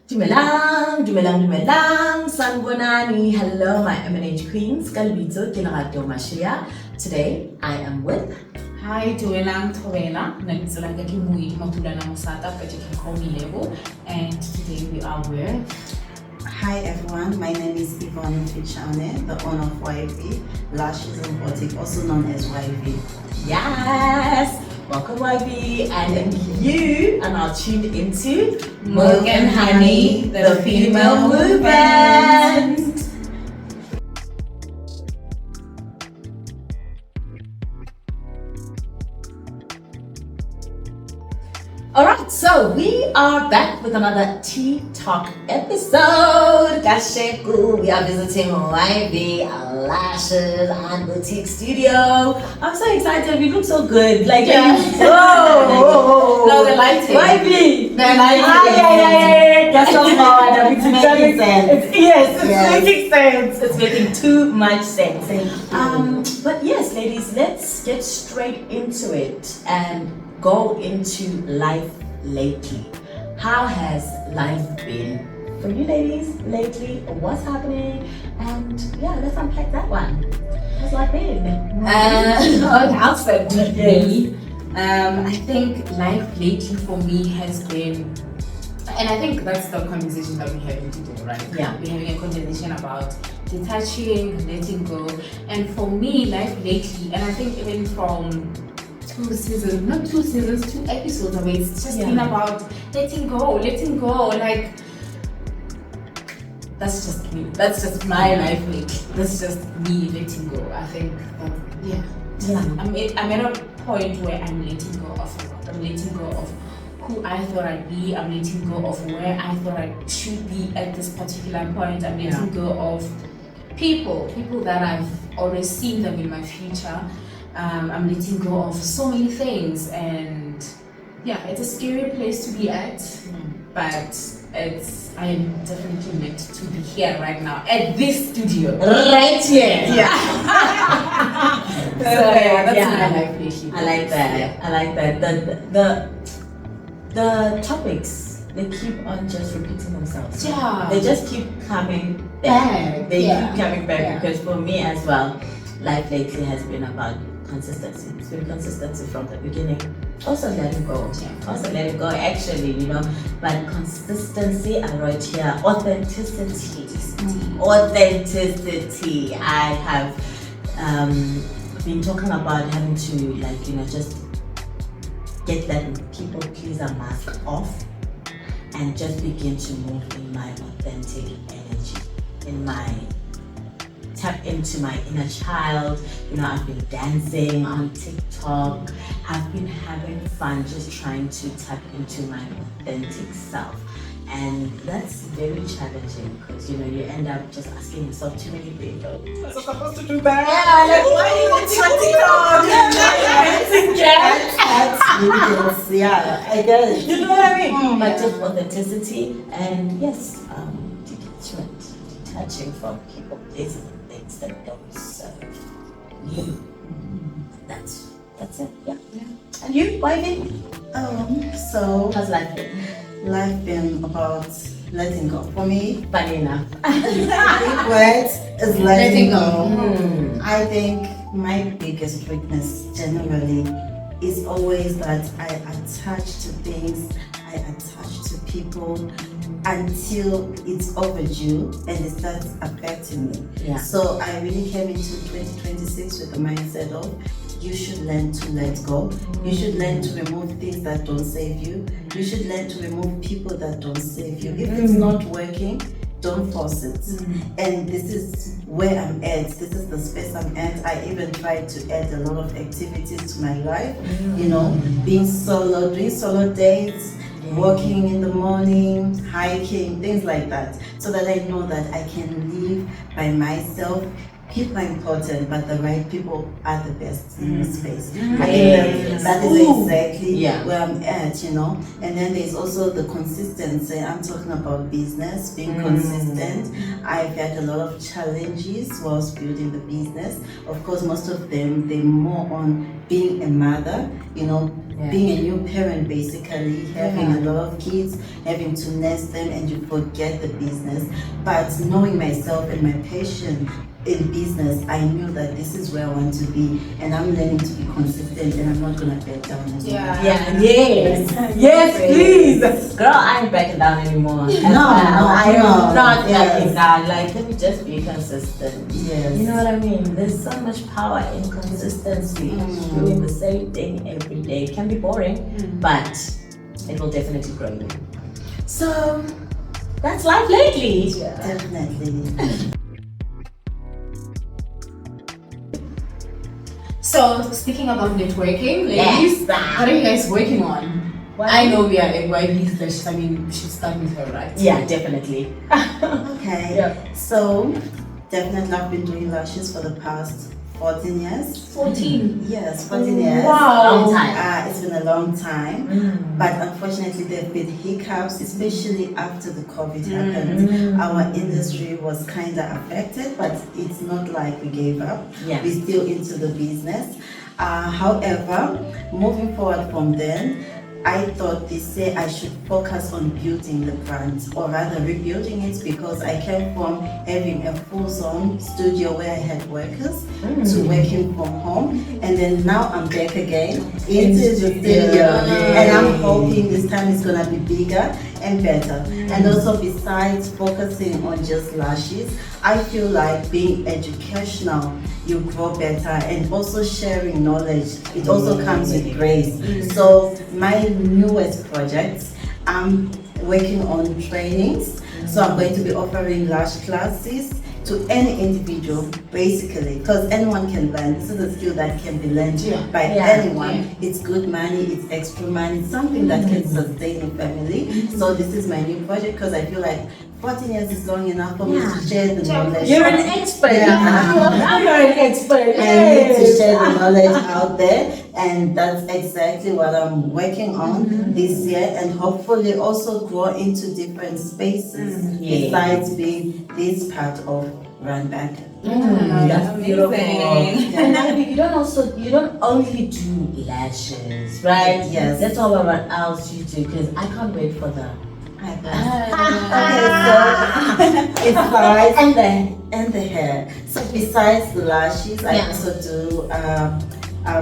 Dumelang, dumelang, dumelang, sanbonani. Hello, my eminent queens. Kalbito, kinarato mashia. Today, I am with. Hi, dumelang, Towela. Nagzalanga ki Moedi matulana musata, but you can call me Lebo. And today we are with. Hi everyone, my name is Yvonne Mfitshane, the owner of YV, LASH Boutique, also known as YV. Yes! Welcome, YB, and you are now tuned into Milk and Honey, the female movement. Alright, so we are back with another Tea Talk episode. Gasheku, we are visiting YB, Lashes and Boutique Studio. I'm so excited, we look so good. Like, whoa! No, the lighting. YB! The lighting. Yeah. That's so hard. It's making sense. Yes, it's making sense. It's making too much sense. But yes, ladies, let's get straight into it and go into life lately. How has life been for you ladies lately? What's happening? And yeah, let's unpack that one. How's life been? I'll start with Yes. me. I think life lately for me has been, and I think that's the conversation that we're having today, right? Yeah. We're having a conversation about detaching, letting go. And for me, life lately, and I think even from 2 episodes away, it's just been about letting go. Like, that's just me. That's just my life lately. That's just me letting go. I think that, I'm at a point where I'm letting go of a lot. I'm letting go of who I thought I'd be. I'm letting go of where I thought I should be at this particular point. I'm letting go of people that I've always seen them in my future. I'm letting go of so many things, and it's a scary place to be at, but I am definitely meant to be here right now at this studio. Right here. That's my life lately. I like that. I like that. The topics, they keep on just repeating themselves. Yeah. They just keep coming back. They keep coming back because for me as well, life lately has been about consistency. It's been consistency from the beginning. Also letting go. Also letting go actually, but consistency, I wrote here, authenticity. I have been talking about having to just get that people pleaser mask off and just begin to move in my authentic energy, tap into my inner child. I've been dancing on TikTok. I've been having fun just trying to tap into my authentic self. And that's very challenging because you end up just asking yourself too many things. I'm supposed to do that. Why are you I get it. You know what I mean? But just authenticity and detaching from people, places, and things that don't serve you. That's it. Yeah. And you, Ivy? So How's life been? life been about letting go. For me, Funny enough. the big word is letting go. I think my biggest weakness generally is always that I attach to things, I attach to people until it's overdue and it starts affecting me. Yeah. So I really came into 2026 with the mindset of you should learn to let go. You should learn to remove things that don't save you. You should learn to remove people that don't save you. If it's not working, don't force it. And this is where I'm at. This is the space I'm at. I even tried to add a lot of activities to my life. Being solo, doing solo dates, walking in the morning, hiking, things like that. So that I know that I can live by myself people are important, but the right people are the best in the space. I Yes. think that is exactly Yeah. where I'm at, And then there's also the consistency. I'm talking about business, being consistent. I've had a lot of challenges whilst building the business. Of course, most of them, they're more on being a mother, being a new parent, basically, having a lot of kids, having to nurse them, and you forget the business. But knowing myself and my passion in business, I knew that this is where I want to be, and I'm learning to be consistent, and I'm not gonna back down anymore. Yes, please. Girl, I ain't backing down anymore. I am not backing down. Like, let me just be consistent. Yes. You know what I mean? There's so much power in consistency. Doing the same thing every day. It can be boring, but it will definitely grow you. So, that's life lately. Definitely. So, speaking about networking, ladies, what are you guys working on? I know we are at YB/, I mean, we should start with her, right? Yeah, definitely. Okay. Yeah. So, definitely I've been doing lashes for the past 14 years. 14? Yes, 14 years. Wow. Long time. It's been a long time. But unfortunately, there have been hiccups, especially after the COVID happened. Our industry was kind of affected, but it's not like we gave up. Yeah. We're still into the business. However, moving forward from then, I thought this year I should focus on building the brand, or rather rebuilding it, because I came from having a full zone studio where I had workers to working from home, and then now I'm back again into the studio, and I'm hoping this time it's gonna be bigger and better. And also, besides focusing on just lashes, I feel like being educational, you grow better, and also sharing knowledge, it also comes with grace. So my newest projects, I'm working on trainings. So I'm going to be offering lash classes to any individual, basically, because anyone can learn. This is a skill that can be learned by anyone. It's good money, it's extra money, it's something that can sustain a family. So this is my new project, because I feel like 14 years is long enough for me to share the knowledge. You're an expert. Now you're an expert. I need to share the knowledge out there, and that's exactly what I'm working on this year, and hopefully also grow into different spaces besides being this part of Run Back. That's beautiful. Amazing. And now you don't only do lashes, right? Yes. That's all what else you do, because I can't wait for the Okay, so besides and the hair. So besides the lashes, I also do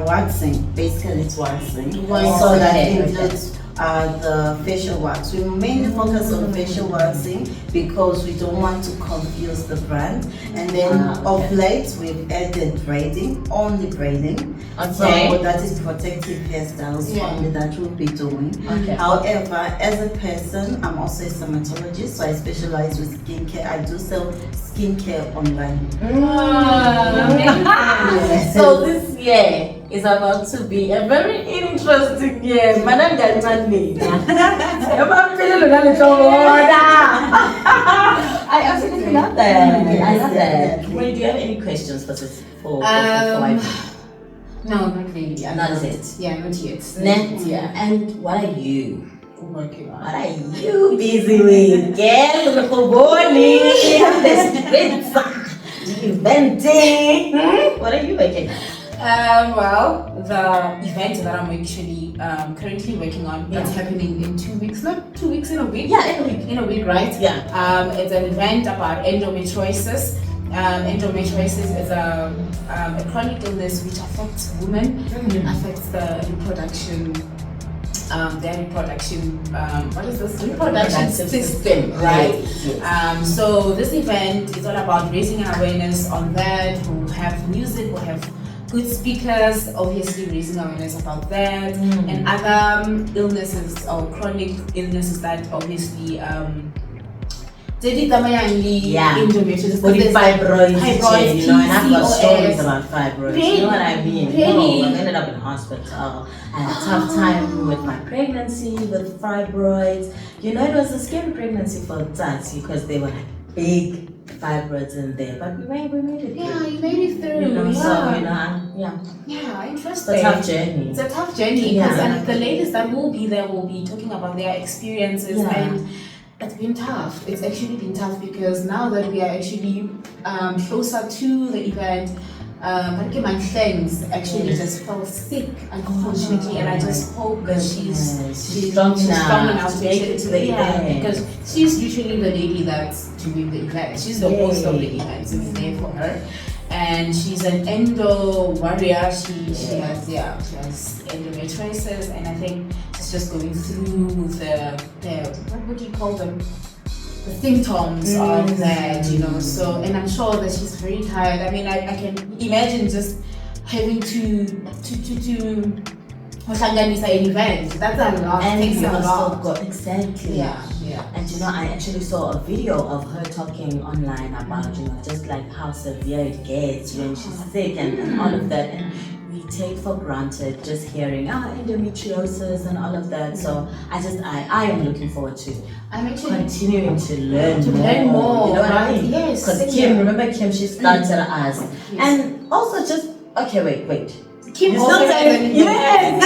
waxing. Basically, it's waxing. So that includes the facial wax. We mainly focus on facial waxing because we don't want to confuse the brand. And then of late, we've added braiding, only braiding. So that is protective hairstyles only that we'll be doing. However, as a person, I'm also a dermatologist, so I specialize with skincare. I do sell skincare online. So this year is about to be a very interesting year. Madam Galimani. I absolutely love that. I love that. Wait, do you have any questions for this? No, not really. Not yet. Yeah, not yet. Yeah. And what are you working on? What are you busy with? Yes, little boy. Inventing. What are you making? Well, the event that I'm actually currently working on, that's happening in 2 weeks, not 2 weeks, in a week. Yeah, in a week. In a week, right? Yeah. It's an event about endometriosis. Endometriosis is a chronic illness which affects women. It affects the reproduction, what is this? Reproduction system, right? Yes. So this event is all about raising awareness on that. We'll have music, we'll have good speakers, obviously raising awareness about that, and other illnesses or chronic illnesses that obviously endometriosis, fibroids, you know, and I've got PCOS. stories about fibroids. Really? You know what I mean? Really? No, I ended up in hospital. I had a tough time with my pregnancy with fibroids. You know, it was a scary pregnancy for Tati because they were like big fibroids in there, but we made it. Yeah, you made it through. You know, Yeah. so Yeah, interesting. It's a tough journey. It's a tough journey because Yeah. the ladies that will be there will be talking about their experiences and it's been tough. It's actually been tough because now that we are actually closer to the event, Mfitshane actually just fell sick, unfortunately, and I just hope that she's strong enough to make it to the event because she's usually the lady that's doing the event. She's the host of the event, so it's there for her. And she's an endo warrior. She has endometriosis, and I think she's just going through the what do you call them? The symptoms of that, you know. So, and I'm sure that she's very tired. I mean, I can imagine just having to organize an event. That's a lot. And Takes a lot. Exactly. Yeah. And you know, I actually saw a video of her talking online about, you know, just like how severe it gets when she's sick and all of that. And we take for granted just hearing endometriosis and all of that. So I am looking forward to continuing to learn more. You know what I mean? Yes. Because remember Kim, she started us. And also just, wait. Kim you also still has an event. Yes.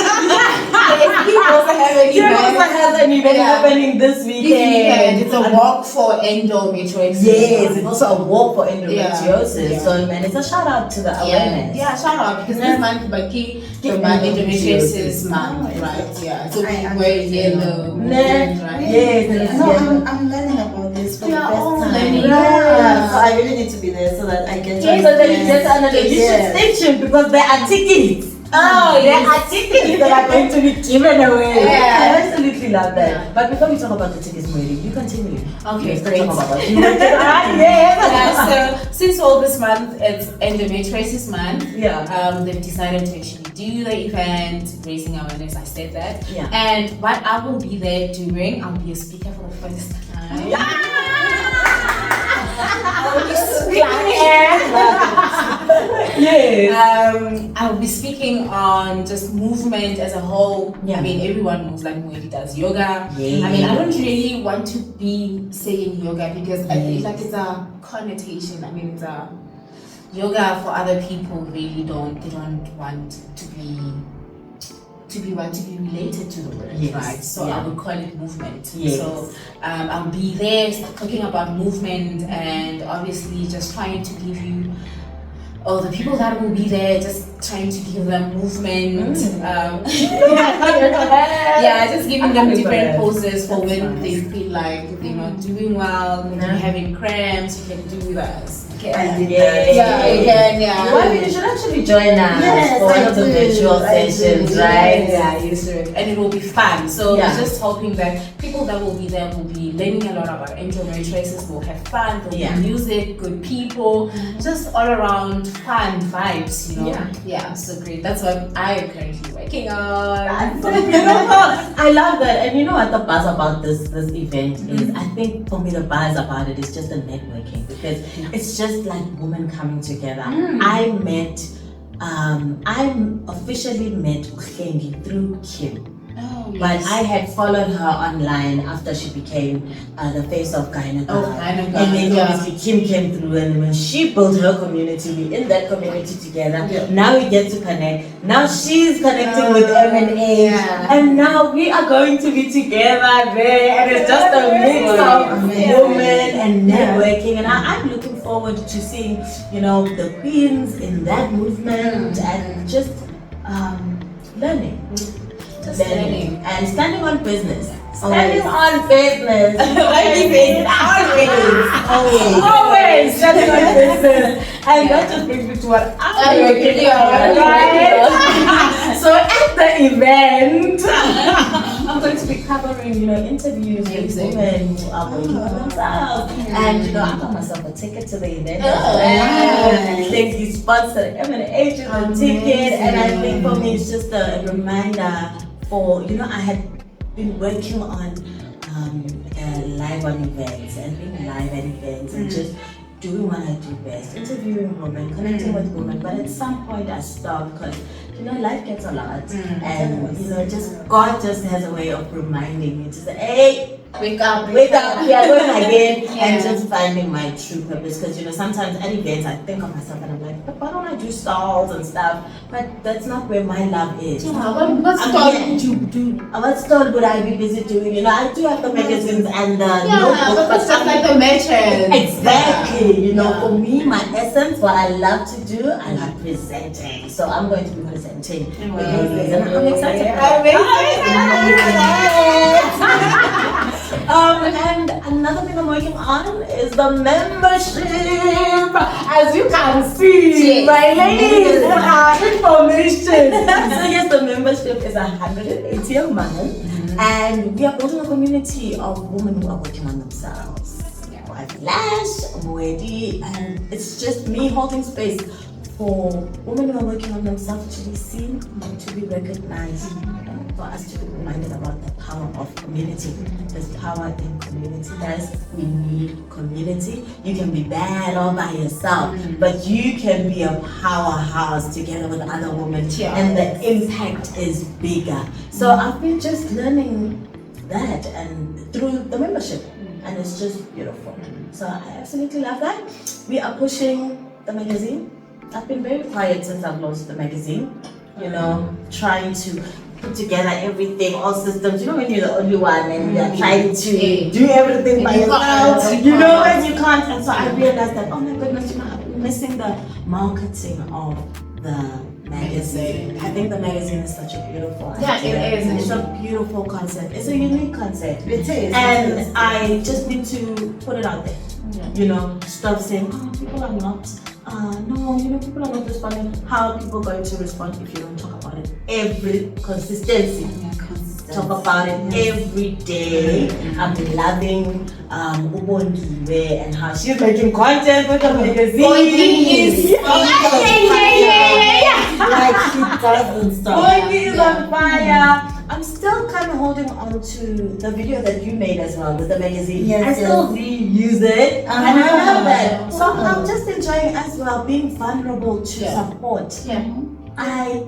Kim also has an Kim event. also has an event happening this weekend. It's a walk for endometriosis. Yes, it's also a walk for endometriosis. Yeah. So man, it's a shout out to the awareness. Yeah, shout out because this month Baki the endometriosis month, right? Yeah. So we wear yellow. Right? Yes. No, I'm learning about this for the first time. Learning. Yeah. So I really need to be there so that I can So that you get another. You should stay tuned because there are tickets. There are tickets that are going to be given away. Yeah. I absolutely love that. Yeah. But before we talk about the tickets, Moedi, you continue. Okay, let's great. talk about what you want to So since all this month it's endometriosis month, they've decided to actually do the event, raising awareness. I said that. Yeah. And what I will be there doing, I'll be a speaker for the first time. Yes. I'll be speaking on just movement as a whole. Yeah. I mean, everyone knows that Moedi does yoga. Yeah. I mean, I don't really want to be saying yoga because I feel like it's a connotation. I mean, it's a yoga for other people. Really don't want to be related to the word, right? So I would call it movement. Yes. So I'll be there talking about movement and obviously just trying to give you the people that will be there, just trying to give them movement. Just giving them different poses for when they feel like they're not doing well, when they're having cramps, you can do that. I did Yeah. Well, you should actually join us for one of the virtual sessions, right? Yeah, you should. And it will be fun. So we're just hoping that people that will be there will be learning a lot about endometriosis, will have fun, there'll be music, good people, just all around fun vibes, you know? Yeah, so great. That's what I am currently working on. I love that. And you know what the buzz about this event is? I think for me the buzz about it is just the networking because it's just like women coming together. I officially met Mfitshane through Kim. But I had followed her online after she became the face of Gynae. And then obviously Kim came through, and when she built her community, we in that community together. Now we get to connect. Now she's connecting with M&A, and now we are going to be together there, and it's just a mix of women and networking. And I'm looking forward to seeing, you know, the queens in that movement and just learning. Learning and standing on business. Standing on business. Always standing on business. And that just brings me to what I'm working on, right? So at the event, I'm going to be covering, you know, interviews with women who are working on themselves. And you know, I got myself a ticket to the event. And thank you, sponsor M&A a ticket. And I think for me, it's just a reminder. For, you know, I had been working on live on events and being live at events and just doing what I do best, interviewing women, connecting with women. But at some point I stopped because, you know, life gets a lot. And, you know, just God just has a way of reminding me to say, hey, Wake up. Yeah, going again Yeah. and just finding my true purpose. Because sometimes at events I think of myself and I'm like, but why don't I do stalls and stuff? But that's not where my love is. Yeah, what stall would you do? What stall would I be busy doing? I do have the magazines and the notebooks, but that's just like the merchant. exactly. For me, my essence, what I love to do, I love presenting. So I'm going to be presenting. And I'm excited. And another thing I'm working on is the membership. As you can see, my ladies, information. So yes, the membership is 180 a month, and we are building a community of women who are working on themselves. I've LASH, Moedi, and it's just me holding space for women who are working on themselves to be seen, to be recognized, and for us to be reminded about the power of community. There's power in community, guys. We need community. You can be bad all by yourself, but you can be a powerhouse together with other women, and the impact is bigger. So I've been just learning that and through the membership, and it's just beautiful. So I absolutely love that. We are pushing the magazine. I've been very quiet since I've launched the magazine, trying to put together everything, all systems. When you're the only one and you're trying to do everything by yourself, and you can't. And so I realized that, oh my goodness, I'm missing the marketing of the magazine. I think the magazine is such a beautiful idea. It is. It's a beautiful concept. It's a unique concept. It is. And I just need to put it out there. Stop saying, oh, people are not. People are not responding. How are people going to respond if you don't talk about it? Every consistency. Talk about it every day. I'm loving Ubongiwe and how she's making content with the magazine. Like she doesn't stop. Moedi is on fire. I'm still kind of holding on to the video that you made as well with the magazine. Yes, I still reuse it, and I love that. So I'm just enjoying as well being vulnerable to support. I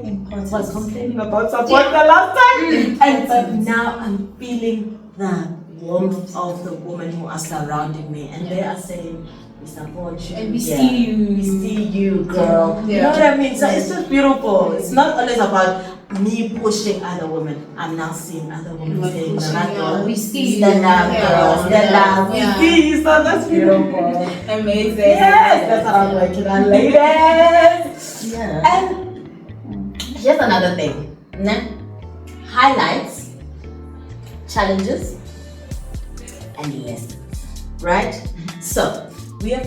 was complaining about support the last time, and now I'm feeling the warmth of the women who are surrounding me, and they are saying, we support you, and we see you. We see you, girl. You know what I mean? So it's just beautiful. It's not always about me pushing other women. I'm now seeing other women saying, we see you. Stand up, girl. Stand up. We see you. So that's beautiful. Amazing. Yes, that's how I'm working on, ladies. And here's another thing. Highlights, challenges, and lessons. Right? So we are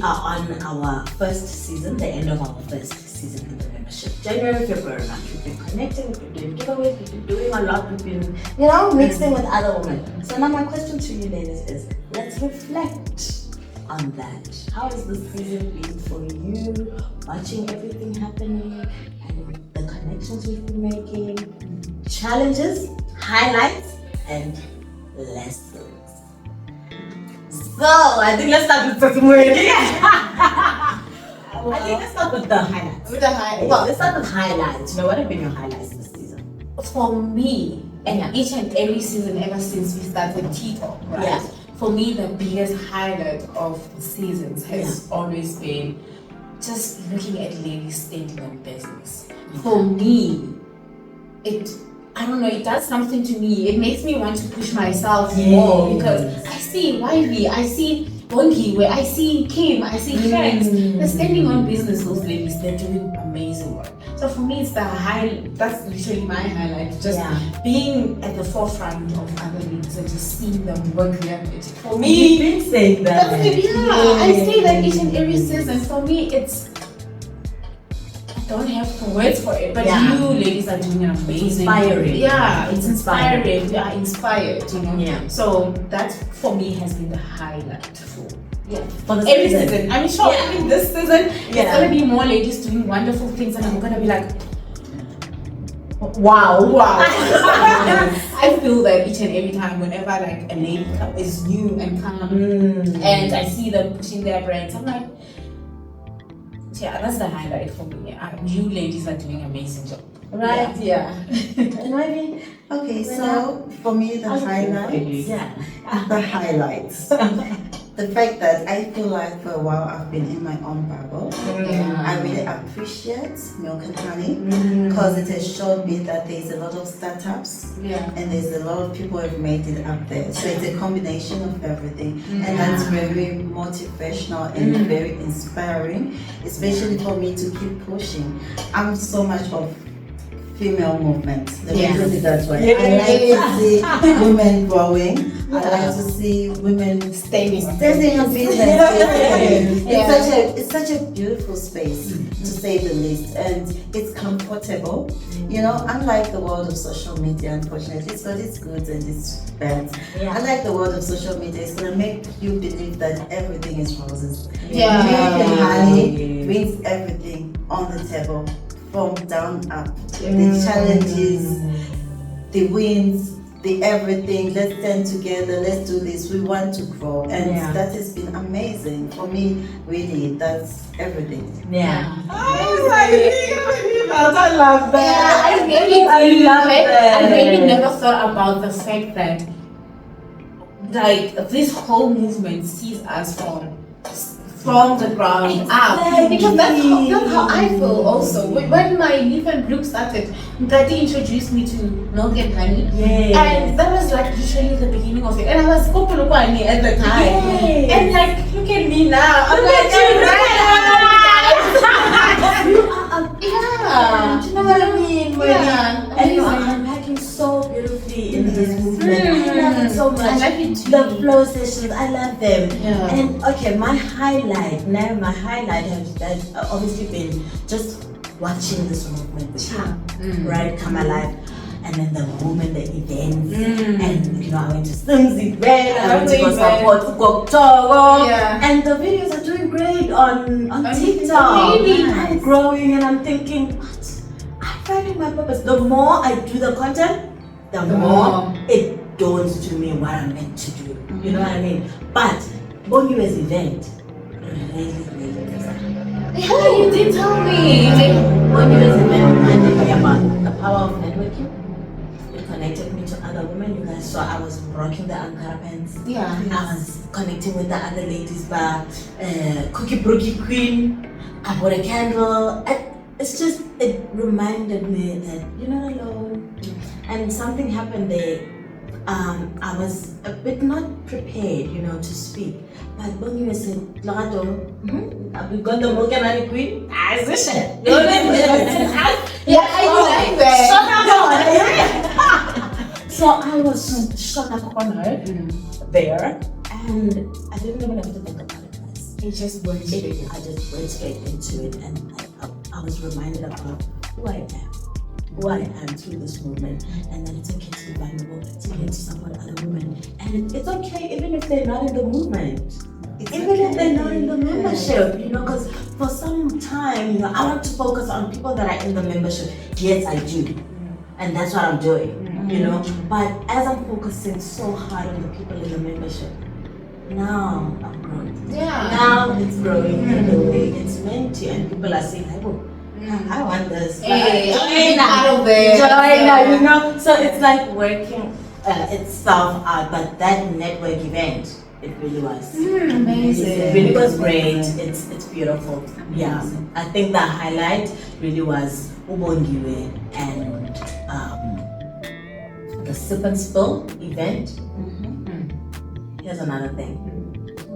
on our first season, the end of our first season in the membership. January, February, March. We've been connecting, we've been doing giveaways, we've been doing a lot, we've been, mixing with other women. So now my question to you ladies is, let's reflect on that. How has this season been for you? Watching everything happening and the connections we've been making, challenges, highlights, and lessons. So I think let's start with Moedi. I think let's start with the highlights. Let's start with highlights. What have been your highlights this season? For me, and each and every season ever since we started TikTok, right? Yeah. For me, the biggest highlight of the seasons has always been just looking at ladies standing on business. For me, it does something to me. It makes me want to push myself more because I see Ivy, I see Bongi, where I see Kim, I see friends. They're standing on business, those ladies, they're doing amazing work. So for me, it's that's literally my highlight, just being at the forefront of other ladies and just seeing them work their magic. For me, you've been saying that. I say that each and every season. For me, I don't have words for it, but you ladies are doing an amazing. Inspiring. It's inspiring. We are inspired, Yeah. So that for me has been the highlight for For the every season. I'm sure even this season there's gonna be more ladies doing wonderful things, and I'm gonna be like, wow. I feel that each and every time, whenever like a lady is new and calm, and I see them pushing their brands, I'm like, that's the highlight for me. You ladies are doing an amazing job. Right, yeah. Maybe. Okay, so for me, the highlights. Yeah. The highlights. The fact that I feel like for a while I've been in my own bubble. I really appreciate Milk and Honey because it has shown me that there's a lot of startups and there's a lot of people who have made it up there. So it's a combination of everything, and that's very motivational and very inspiring, especially for me to keep pushing. I'm so much of female movement. Let me put it that way. I like to see women growing. I like to see women standing in business. It's such a beautiful space, to say the least, and it's comfortable. You know, unlike the world of social media, unfortunately, it's got its goods and its bads. I like the world of social media. It's gonna make you believe that everything is roses. Milk and Honey brings everything on the table, from down up. The challenges, the wins, the everything. Let's stand together, let's do this. We want to grow, and that has been amazing for me. Really, that's everything. I love that. I really never thought about the fact that like this whole movement sees us from the ground up, because that's how I feel also. When my Leaf and Bloom started, Daddy introduced me to Milk and Honey, and that was like literally the beginning of it. And I was Kopulupani at the time, and like look at me now. I'm do you know what I mean? And you are unpacking so beautifully in this movement. I love it so much. I love it too. The flow sessions, I love them. And okay, my highlight has obviously been just watching this movement with you, right, come alive. And then the moment, the events, and you know, I went to Slim's event, I went to go support Goktogo, and the videos are doing great on TikTok. I'm growing and I'm thinking, what? I'm finding my purpose. The more I do the content, the more it dawns to me what I'm meant to do. You know what I mean? But Bongiwe's event, really you did tell me. Bongiwe's event reminded me about the power of networking. Connected me to other women. You guys saw I was rocking the Ankara pants. I was connecting with the other ladies bar, Cookie Brookie Queen. I bought a candle. It's just, it reminded me that you're not alone. And something happened there. I was a bit not prepared, you know, to speak. But Bongiwe said, Lagato, have you got the Milk and Honey Queen? I wish it. I like that. So I was shut up cornered there, and I didn't even have to think about it, guys. It just went straight. I just went straight into it, and I was reminded about who I am through this movement, and that it's okay to be vulnerable, it's okay to support other women, and it's okay even if they're not in the movement. Even if they're not in the membership, you know, because for some time, you know, I want to focus on people that are in the membership. Yes, I do, and that's what I'm doing. You know, but as I'm focusing so hard on the people in the membership, now I'm growing. Now it's growing in the way it's meant to, and people are saying, I want this. Join, you know. So it's like working itself out, but that network event, it really was amazing. It really was great. It's beautiful. Yeah, I think the highlight really was Ubongiwe and the Sip and Spill event. Here's another thing.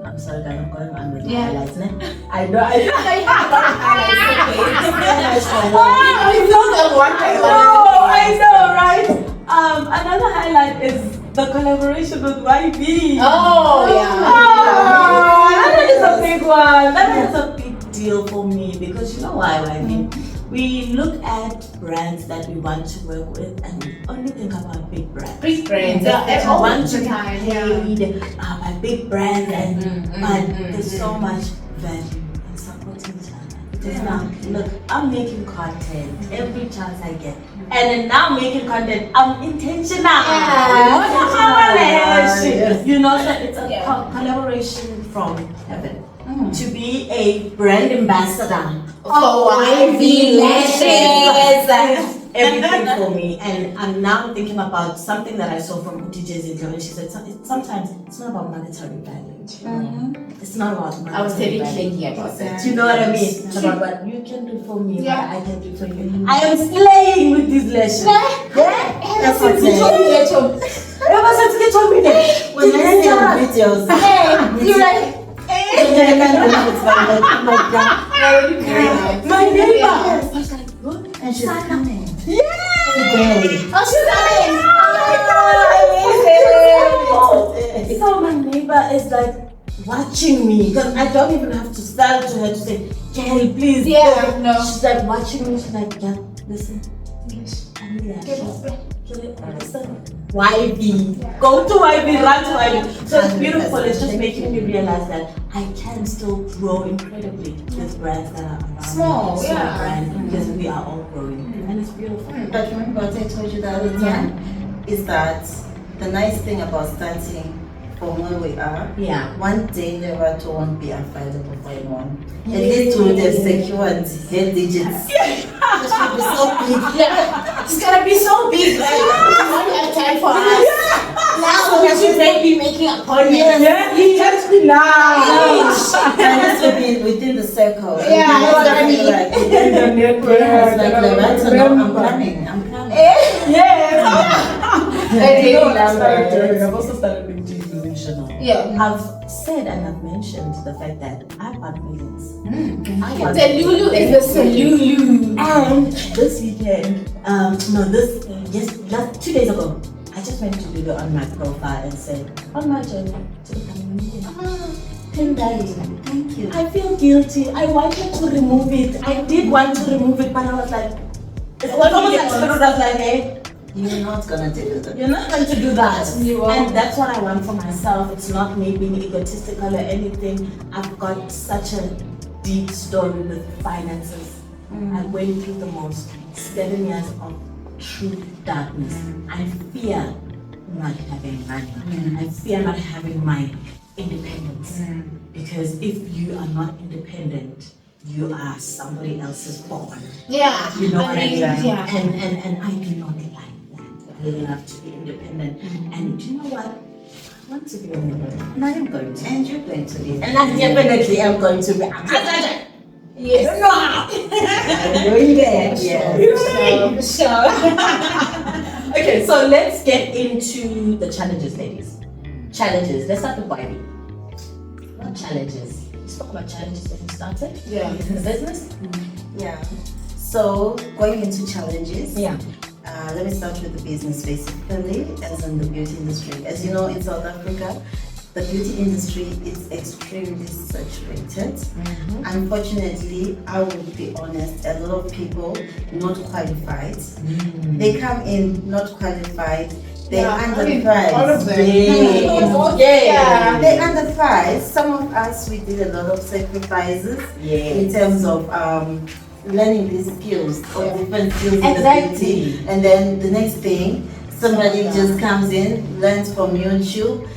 I'm sorry that I'm going on with the highlights. I know. I know, right? Another highlight is the collaboration with YB. That is a big one. That is a big deal for me, because you know why, YB? We look at brands that we want to work with, and we only think about big brands. Big brands. We want to be paid by big brands, but there's so much value in supporting each other. Because now, look, I'm making content every chance I get. And then now making content, I'm intentional. You know, so it's a collaboration from heaven. To be a brand ambassador for YB Lashes. everything for me. And I'm now thinking about something that I saw from DJ's interview. And she said sometimes it's not about monetary value. It's not about monetary I was very value. clingy about that. Do you know what I mean? It's about what you can do for me, Yeah. what I can do for you. I am slaying with these lashes. That's Ever since you told me that. Ever since you told me that. when I see your videos, You're like, My neighbor. I was like, what? and she's coming. oh, she's coming. So my neighbor is like watching me because I don't even have to start to her to say, Jerry, please. Yeah, go." no. She's like watching me. She's like, yeah, listen. I need that. Listen. YB. Go to YB, run to YB. So it's beautiful. It's just making me realize that I can still grow incredibly with brands that are around Small, me. yeah. Brands, because we are all growing. And it's beautiful. But remember what I told you the other time? Is that the nice thing about starting from where we are, one day never to won't be available for anyone. At least we would have secured their digits. It should be so big. It's gonna be so big. Like, you won't have time for us. Now we should be making appointments. You touch me now. And this will be within the circle. Yeah, It's gonna be exactly. like, yes, like Loretta, no, I'm coming. I've also started being delusional. Yeah. I've said and I've mentioned the fact that I want millions. I want The Lulu is the Lulu. And this weekend, just 2 days ago, I just went to Lulu on my profile and said, on my journey to becoming a millionaire. Thank you. I feel guilty. I wanted to remove it. I did want to remove it, but I was like, it's almost like Spirit was like, hey, You're not gonna do that. you're not going to do that. You won't. And that's what I want for myself. It's not me being egotistical or anything. I've got such a deep story with finances. I went through the most 7 years of true darkness. I fear not having money. I fear not having my independence. Because if you are not independent, you are somebody else's pawn. Yeah. You know what I mean? Yeah. And I do not like that. I love to be independent. And do you know what? I want to be independent. And I am going to. And you're going to be. And I definitely am going to be. Yes. I don't know how. I'm going there. Yes. Sure. Okay, so let's get into the challenges, ladies. Challenges. Let's start with Moedi. What challenges? Let's talk about challenges when you started. Yeah. In the business. Yeah. So going into challenges. Yeah. Let me start with the business basically, as in the beauty industry. As you know, in South Africa, the beauty industry is extremely saturated. Unfortunately, I will be honest, a lot of people not qualified. They come in not qualified. They're underpriced. all of them. Yeah. They're underpriced. Some of us, we did a lot of sacrifices in terms of learning these skills or different skills in the beauty. And then the next thing, somebody just comes in, learns from YouTube,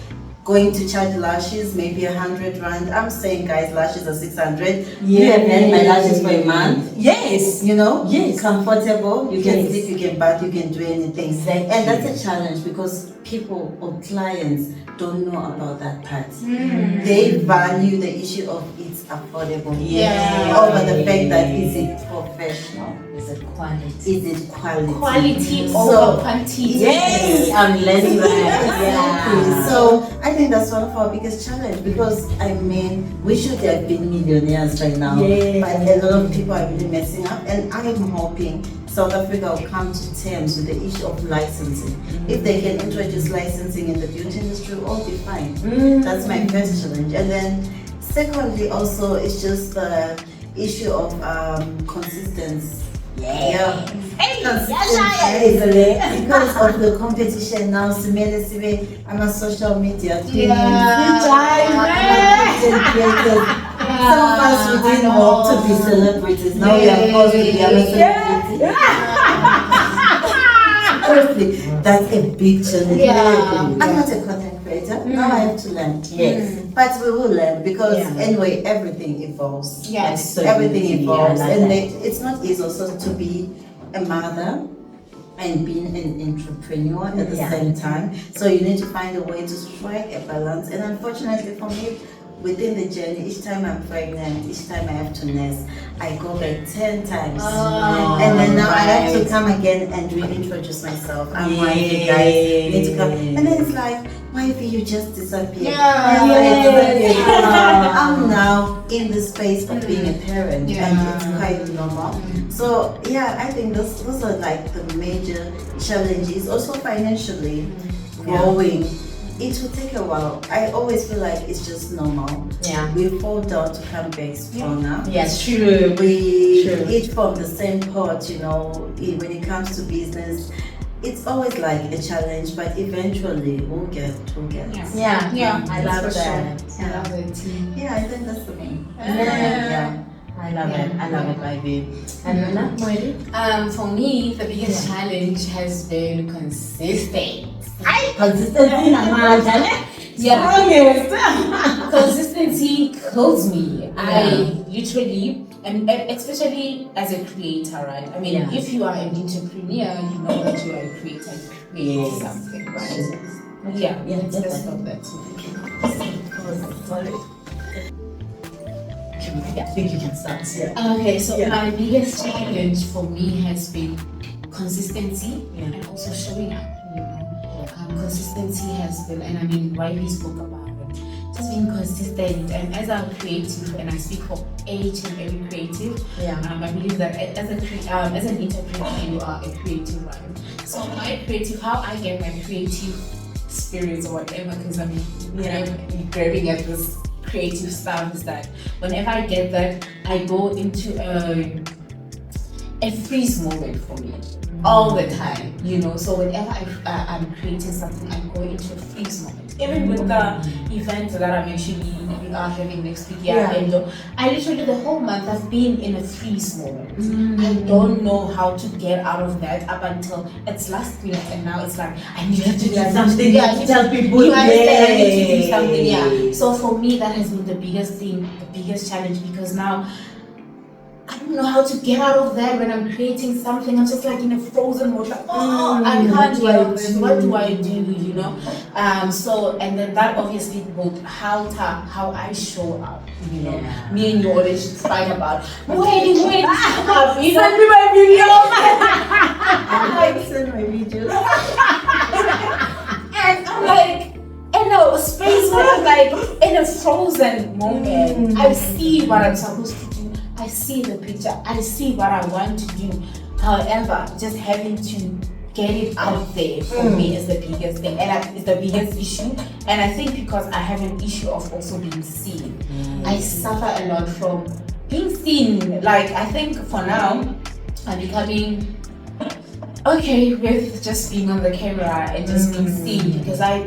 going to charge lashes, maybe 100 rand. I'm saying, guys, lashes are 600. You have had my lashes for a month. Yes. You know, Yes. comfortable. You can Yes. sleep, you can bath, you can do anything. Exactly. And that's a challenge because people or clients don't know about that part. They value the issue of it's affordable. Yeah. Over the fact that is it professional? Is it quality? Is it quality? Quality So- over quantity. Yes, I'm learning that. Yeah. So I think that's one of our biggest challenge because I mean we should have been millionaires right now, Yeah. but a lot of people are really messing up, and I am hoping South Africa will come to terms with the issue of licensing. If they can introduce licensing in the beauty industry, we'll all be fine. That's my first challenge, and then secondly also it's just the issue of consistency. Yeah. Consistency. Because of the competition now, I'm a social media queen. Some of us we didn't hope to be celebrities. Now we are forced to be a celebrity. Honestly, that's a big challenge. I'm not a content creator. Now I have to learn. Yes. But we will learn because anyway, everything evolves. Yes. Everything evolves, I like and that. it's not easy also to be a mother and being an entrepreneur at the same time. So you need to find a way to strike a balance. And unfortunately for me, within the journey, each time I'm pregnant, each time I have to nurse, I go back 10 times. And then now I have to come again and reintroduce myself. I'm wifey, guys, you need to come. And then it's like, wifey, you just disappeared. I'm now in the space of being a parent, and it's quite normal. So yeah, I think those are like the major challenges. Also financially, growing. It will take a while. I always feel like it's just normal. Yeah. We fall down to come back stronger. Yes, true. We eat from the same pot, you know, when it comes to business. It's always like a challenge, but eventually we'll get. Yeah. I love that. I love it. Yeah, I think that's the main. Yeah. I love it. I love it, baby. And Nana, Moedi? For me, the biggest challenge has been consistent. Consistency, Consistency kills me. I literally, and especially as a creator, right? I mean, if you are an entrepreneur, you know that you are a creator, you create something, right? Let's stop that. I think you can start. Okay, so my biggest challenge for me has been consistency and also showing up. You know, consistency has been, and I mean, Wiley spoke about it. Just being consistent, and as a creative, and I speak for each and every creative. I believe that as an entrepreneur, you are a creative, right? So my creative, how I get my creative spirits or whatever, because I'm grabbing at this creative stuff is that whenever I get that, I go into a freeze moment for me all the time, you know. So whenever I'm creating something, I go into a freeze moment. Even with the event that I'm actually having next week, and I literally the whole month I've been in a freeze moment. I don't know how to get out of that up until it's last minute, and now it's like I need to do something. I need to tell people. You understand? I need to do something. So for me, that has been the biggest thing, the biggest challenge, because now I don't know how to get out of that when I'm creating something. I'm just like in a frozen mode, like, I can't get out of this. What do I do, you know? So, and then that obviously would how I show up, you know. Me and you always fight about, wait, you know? Send me my video. Send my videos. And I'm like, in a space where I'm like in a frozen moment. I see what I'm supposed to do. I see the picture. I see what I want to do. However, just having to get it out there for me is the biggest thing, and it's the biggest issue. And I think because I have an issue of also being seen, I suffer a lot from being seen. Like I think for now, I'm becoming okay with just being on the camera and just being seen, because I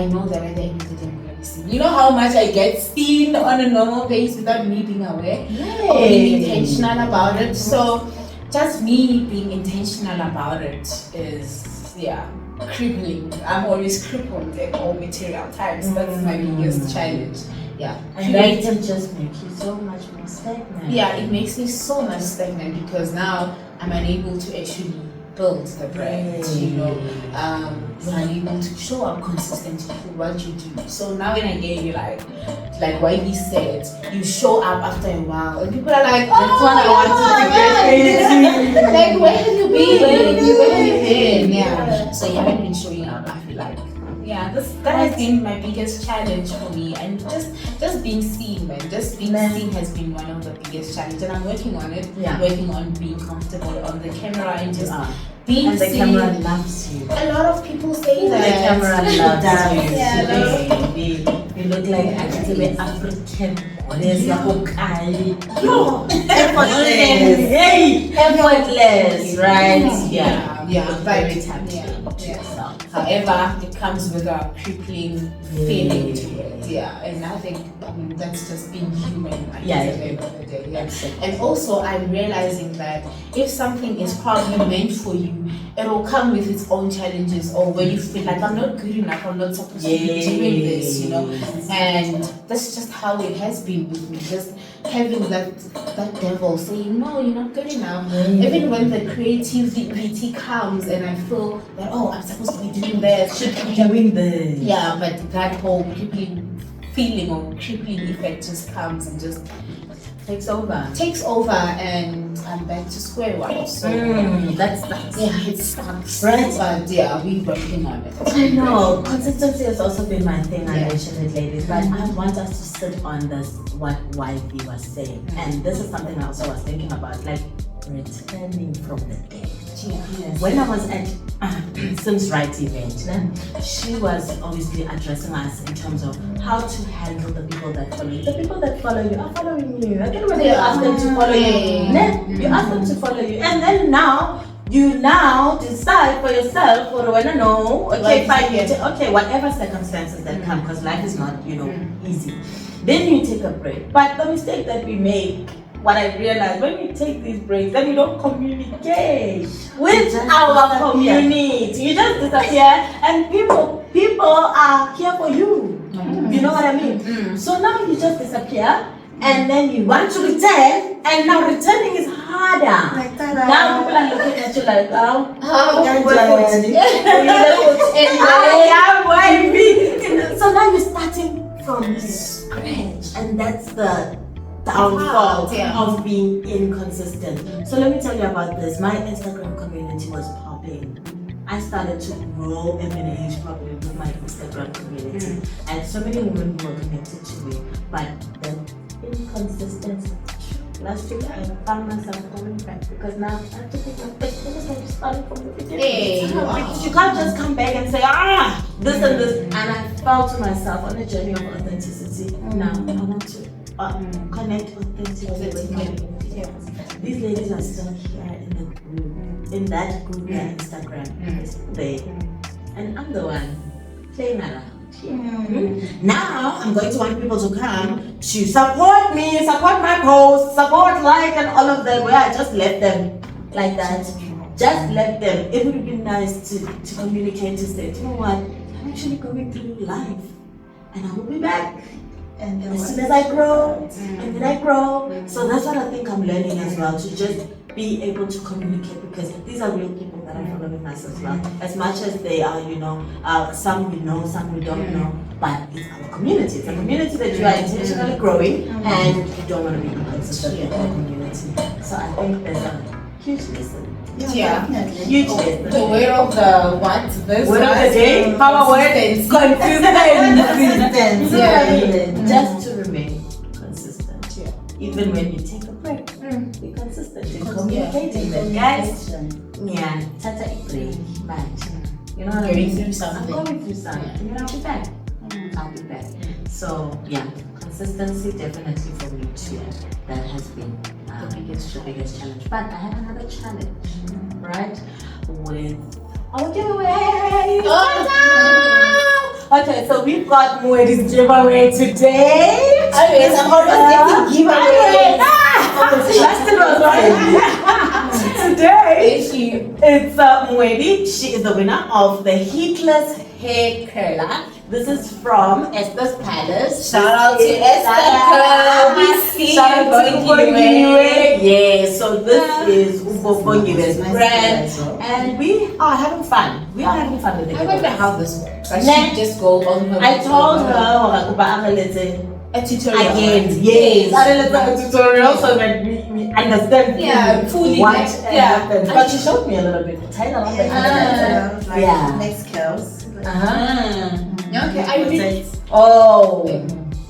know that at the end of the day I'm gonna be seen. You know how much I get seen on a normal base without me being aware or being intentional about it. So just me being intentional about it is crippling. I'm always crippled at all material times. That's my biggest challenge. And that can just make you so much more stagnant. It makes me so much stagnant, because now I'm unable to actually build the brand, you know. You're unable to show up consistently for what you do. So now when I get you like Wiley said, you show up after a while and people are like, that's what I wanted to get. Like, where have you been? Where have you been? So you haven't been showing up, I feel like. That has been my biggest challenge for me, and just being seen, man. Just being seen has been one of the biggest challenges, and I'm working on it. Working on being comfortable on the camera and just being and the seen. camera loves you. A lot of people say that. The camera loves you. You look like actually African. There's a Hokkaido. Effortless, right? Very tempting. However, it comes with a crippling feeling to it. And I think that's just being human at the end of the day. And also, I'm realizing that if something is probably meant for you it will come with its own challenges, or where you feel like I'm not good enough, I'm not supposed to be doing this, you know. And that's just how it has been with me, just having that devil saying, no, you're not good enough. Even when the creativity comes and I feel that, oh, I'm supposed to be doing this, Should be doing this. yeah, but that whole crippling feeling or crippling effect just comes and just Takes over. and I'm back to square one. So That's yeah, it sucks. Right. But yeah, we're working on it. I know. Consistency has also been my thing. I mentioned it, ladies, but I want us to sit on this, what YB was saying. And this is something I also was thinking about, like returning from the dead. Yes. When I was at Sim's Right event, she was obviously addressing us in terms of how to handle the people that follow you. The people that follow you are following you. I don't know whether you ask them to follow you. You ask them to follow you. And then you decide for yourself, or when I know, okay, fine, okay, whatever circumstances that come, because life is not, easy. Then you take a break. But the mistake that we make, what I realized, when we take these breaks, then we don't communicate with our community. You just disappear, and people are here for you. You know what I mean? So now you just disappear, and then you want to return, and now returning is harder. Like that. Now people are looking at you like, so now you're starting from scratch, and that's the downfall of being inconsistent. So let me tell you about this. My Instagram community was popping. I started to grow M&H probably with my Instagram community, and so many women were connected to me, but the inconsistency. Last week I found myself going back because now I have to take my business and start from the beginning. Because you can't just come back and say, this and this. And I felt to myself on a journey of authenticity. Now I want to connect authentically with my community. These ladies are still here in the group, in that group on Instagram. It's there. And I'm the one playing around. Now I'm going to want people to come to support me, support my posts, support, like, and all of that, where I just left them like that. Just left them. It would be nice to communicate, to say, you know what, I'm actually going through life and I will be back. And then as soon as I grow, and then I grow. So that's what I think I'm learning as well, to just be able to communicate, because these are real people that are following us as well. As much as they are, some we know, some we don't know, but it's our community. It's a community that you are intentionally growing, and you don't want to be inconsistent with our community. So I think there's a huge lesson. Yeah, huge lesson. The word of the what? This word of the day, our word is consistent. Just to remain consistent. Even when you take a break, be consistent in communicating that, guys. Tata a break, but you know what I mean? I'm going through something, and I'll be back. I'll be back. So yeah, consistency definitely for me too. That has been the biggest challenge. But I have another challenge, right? With our giveaway. Okay, so we've got Moedi's giveaway today. Yes, I'm always getting giveaways. Today, it's Moedi. She is the winner of the Heatless Hair Curler. This is from Esther's Palace. Shout out to Esther. We see Shout out to Ubongiwe. Yes, so this is Ubongiwe's brand. And we are having fun. We are having fun with the I wonder giveaway. how this works. I should just go on her. I told her a tutorial. Again, yes. A tutorial so that we understand fully what happens. But she showed me a little bit. Next curls. Okay, I really.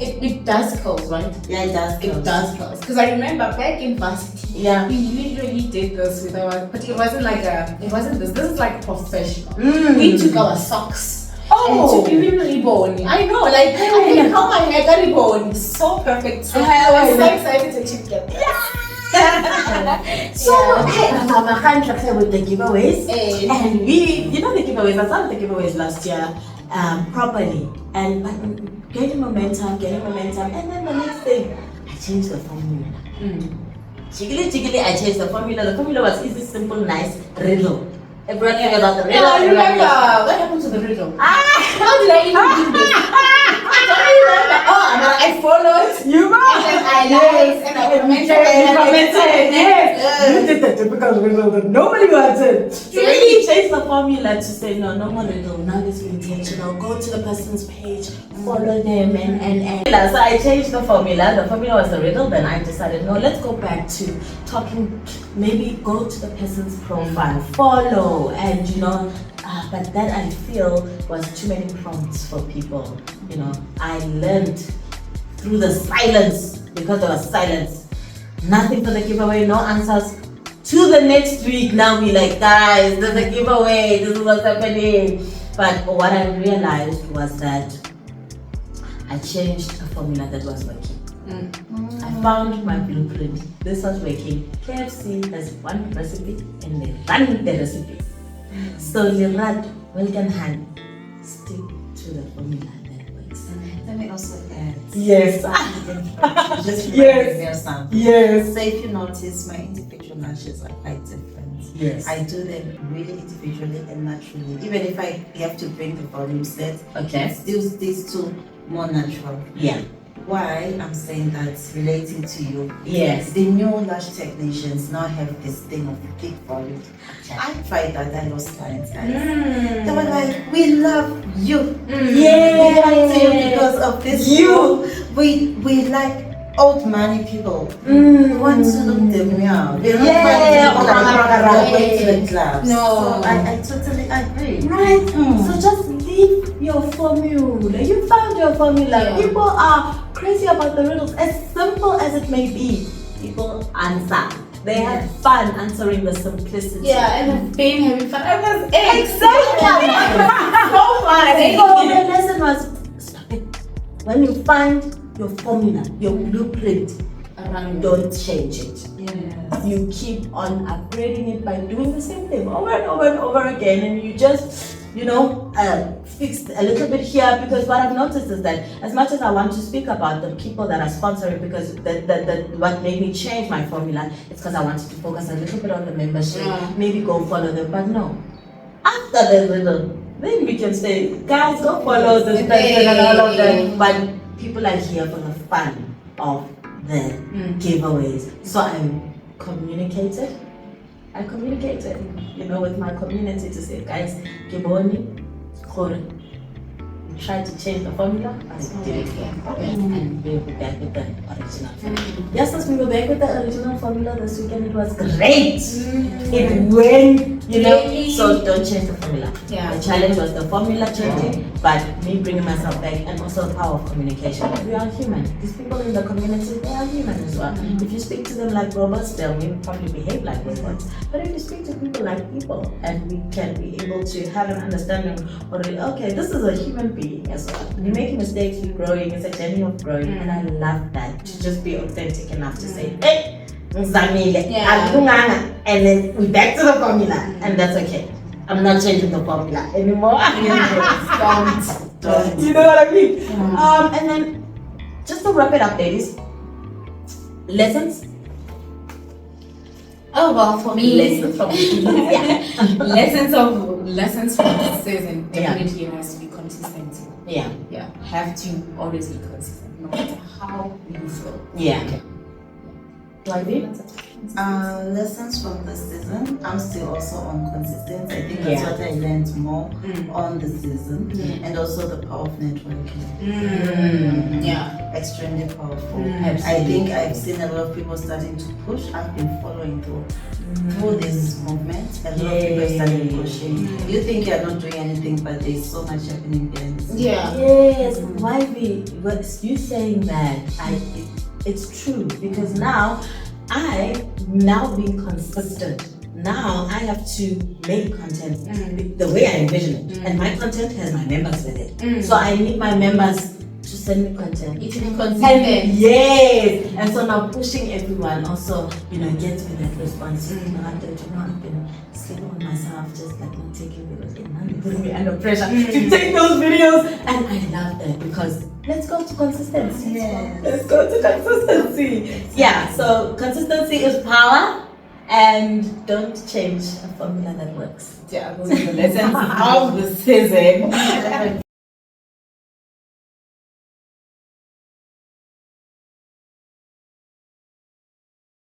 It does curls, right? Yeah, it does curls. It does curls. Because I remember back in varsity, we literally did this with our, but it wasn't like it wasn't this. This is like professional. We took our socks. And to be really bony. I know, like I can how my hair got bony. So perfect. So I was so excited to achieve that. So I'm with the giveaways, and we, the giveaways. I started the giveaways last year properly, and getting momentum, and then the next thing, I changed the formula. Jiggly, I changed the formula. The formula was easy, simple, nice, riddle. Everyone figured out the riddle. Yeah, I everyone remember. knows. What happened to the riddle? How did I even do this? I don't remember. Oh, and I followed. You And then I liked and I commented. Yes. You did the typical riddle that nobody wanted. So really change the formula to say no more riddle. Now let's be intentional. Go to the person's page, follow them, and. So I changed the formula. The formula was the riddle. Then I decided no, let's go back to talking. Maybe go to the person's profile, follow, and but that I feel was too many prompts for people. I learned through the silence, because there was silence. Nothing for the giveaway, no answers. To the next week, now we like, guys, there's a giveaway, this is what's happening. But what I realized was that I changed a formula that was working. I found my blueprint. This was working. KFC has one recipe and they run the recipe. So Lirad, welcome hand, stick to the formula that works. Let me also add. Yes. Just Yes. me of something. Yes. So if you notice, my individual lashes are quite different. Yes. I do them really individually and naturally. Even if I have to bring the volume set, Okay. still these two more natural. Yeah. Why I'm saying that relating to you. Yes. The new lash technicians now have this thing of big volume. I tried that, I lost clients, guys. They were like, we love you. Yeah. We come to you because of this. You. We like old money people. We want to look them young. We're not Yeah. people that are going to the clubs. No. So I totally agree. Right. So just leave your formula. You found your formula. Yeah. People are crazy about the riddles. As simple as it may be, people answer. They have fun answering the simplicity. Yeah, and the pain having fun. I was Exactly. so fun. So the lesson was, stop it. When you find your formula, your blueprint, don't change it. Yes. You keep on upgrading it by doing the same thing over and over and over again, and you just fix a little bit here, because what I've noticed is that as much as I want to speak about the people that are sponsoring, because what made me change my formula, it's because I wanted to focus a little bit on the membership, maybe go follow them, but no. After the riddle, then we can say, guys, go follow this person and all of that. But people are here for the fun of the giveaways. So I communicated, with my community to say, guys, Giboni, we tried to change the formula, but it didn't work. And we'll be back with the original. Yes, as we were back with the original formula this weekend, it was great. It went, so don't change the formula. Yeah. The challenge was the formula changing, but me bringing myself back, and also the power of communication. We are human. These people in the community, they are human as well. If you speak to them like robots, they'll probably behave like robots. But if you speak to people like people, and we can be able to have an understanding, okay, this is a human being as well. We make mistakes, we're growing, it's a journey of growing, and I love that, to just be authentic enough to say, hey, Yeah. and then we back to the formula, and that's okay. I'm not changing the formula anymore. Don't. You know what I mean? And then just to wrap it up, ladies, lessons. Oh well, for me, Lessons from lessons from this season. Yeah. Definitely has to be consistent. Yeah. Yeah, have to always be consistent, no matter how you feel. Yeah. Like Lessons from the season. I'm still also on consistency. I think that's Yeah. what I learned more on the season, and also the power of networking. Yeah. Extremely powerful. I Absolutely. think I've seen a lot of people starting to push. I've been following through this movement. A lot of people are starting pushing. You think you're not doing anything, but there's so much happening behind the scenes. Yeah. Yes, you saying that, it's true, because now being consistent, now I have to make content the way I envision it, and my content has my members with it. So I need my members to send me content. It will be And consistent. yes, and so now pushing everyone also, gets me that response. I've been sleeping on myself, just like not taking videos, and putting me under pressure to take those videos, and I love that, because let's go to consistency. Yes. Let's go to consistency. Yeah, so consistency is power, And don't change a formula that works. Yeah, those are the lessons of the season.